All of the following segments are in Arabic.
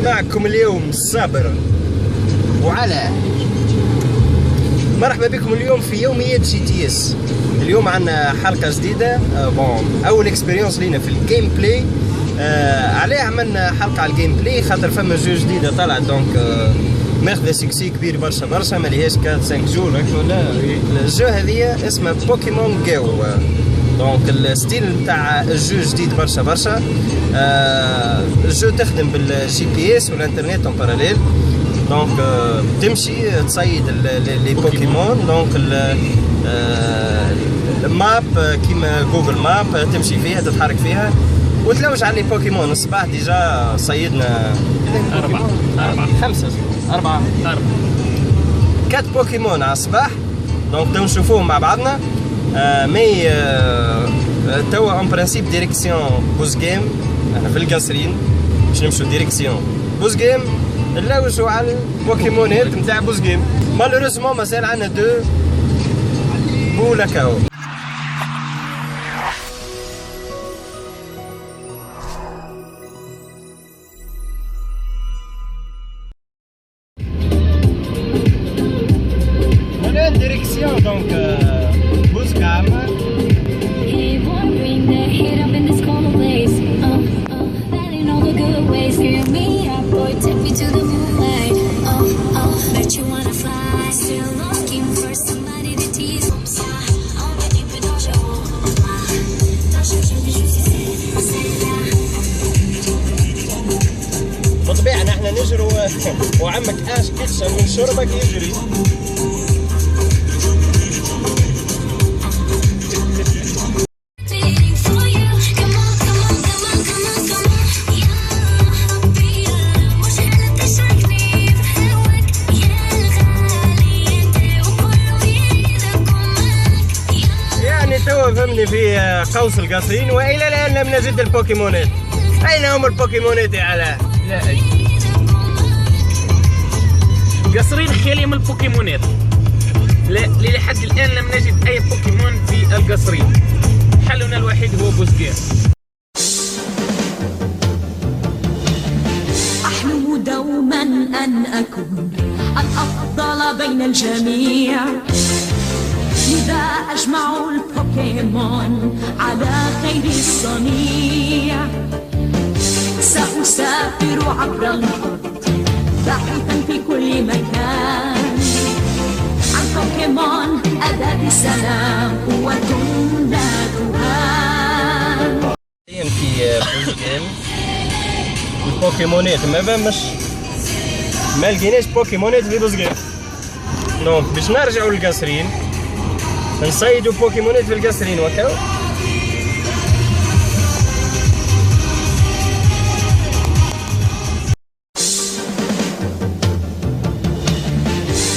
معكم اليوم صابر وعلاء. مرحبا بكم اليوم في يوميات جي تي اس. اليوم عندنا حلقة جديدة، أول اكسبيريونس لينا في الجيم بلاي. علاه عملنا حلقة على الجيم بلاي؟ خاطر فما جو جديدة طلعت، دونك ماخذة سكسي كبير برشا ما ليهاش 4-5 جور ولا. الجو هذيا اسمها بوكيمون جو، دونك الستيل نتاع الجو جديد برشا. الجو تخدم بالجي بي اس والانترنت اون باراليل، دونك تمشي تصيد لي بوكيمون. دونك الماب كيما جوجل ماب تمشي فيها تتحرك فيها وتلوج على لي بوكيمون. الصباح ديجا صيدنا 4 4 بوكيمون على الصباح، دونك تو نشوفوهم مع بعضنا. مي توا اون برانسيب ديريكسيون بوز جيم، احنا في القصرين باش نمشو ديريكسيون بوز جيم نلوجو على البوكيمونات نتاع بوز جيم. مالوريزمون مازال عندنا 2 بولا كاو. هنا ديريكسيون دونك بوز كام. بالطبيعة نحن نجروا وعمك اش كتشة من شربك يجري. توا فهمني في قوس القصرين والى الان لم نجد البوكيمونات. اين هم البوكيمونات يا علاء؟ لا قصرين خالي من البوكيمونات. لا لحد الان لم نجد اي بوكيمون في القصرين. حلنا الوحيد هو بوزجير. احلم دوما ان اكون الافضل بين الجميع، لذا أجمع البوكيمون على خير الصنيع. سأسافر عبر الأرض باحثا في كل مكان عن بوكيمون أداة السلام قوة لا تهان. في بوز جيم البوكيمونات ما لقيناش بوكيمونات في بوز جيم، دونك باش نرجعوا للقصرين نصيدوا بوكيمونات في القصرين وكاو.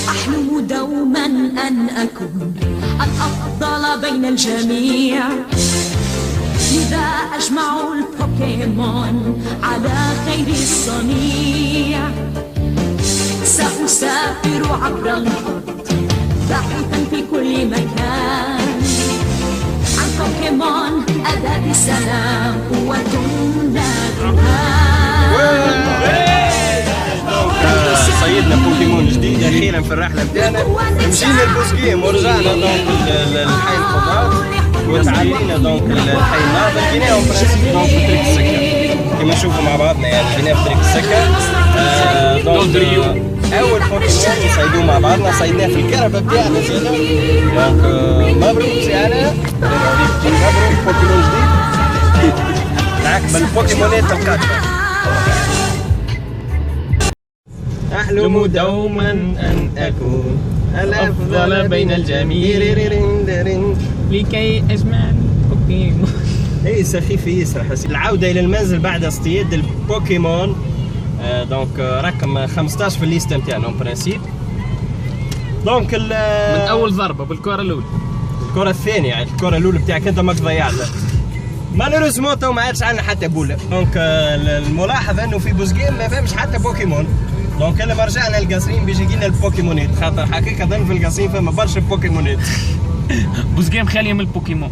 أحلم دوما أن أكون الأفضل بين الجميع، لذا أجمع البوكيمون على خير الصنيع. سأسافر عبر الأرض باحثا في كل مكان عن بوكيمون أداة السلام قوة لا تهان. صيدنا بوكيمون جديد اخيرا في الرحله بتاعنا. مشينا لبوز جيم ورجعنا دونك للحي الخضار وتعدينا دونك الحي الناظر. لقيناهم برانسيب دونك في طريق السكه كما نشوفوا مع بعضنا، يعني لقيناه في طريق السكه. دونك اول بوكيمون نصيدوه مع بعضنا، صيدناه في الكرفه بتاعنا زينا. دونك مبروك سي علاء، مبروك بوكيمون جديد معاك بالبوكيمونات القادمه. احلم دوما ان اكون الافضل بين الجميع لكي اجمع البوكيمون. اي سخيف يسرح. العوده الى المنزل بعد اصطياد البوكيمون. دونك رقم 15 في الليست نتاعنا اون برانسيب. دونك من اول ضربه بالكره الاولى، الكره الثانيه، يعني الكره الاولى بتاعك انت ماك ضيعتها. مالوريزمون تو ما عادش عندنا حتى بوله. دونك الملاحظ انه في بوز جيم ما فهمش حتى بوكيمون. دونك لما رجعنا للقصرين بيجي لنا البوكيمونات، خاطر حقيقه في القصرين فما برشا بوكيمونات. بوز جيم خاليه من البوكيمون.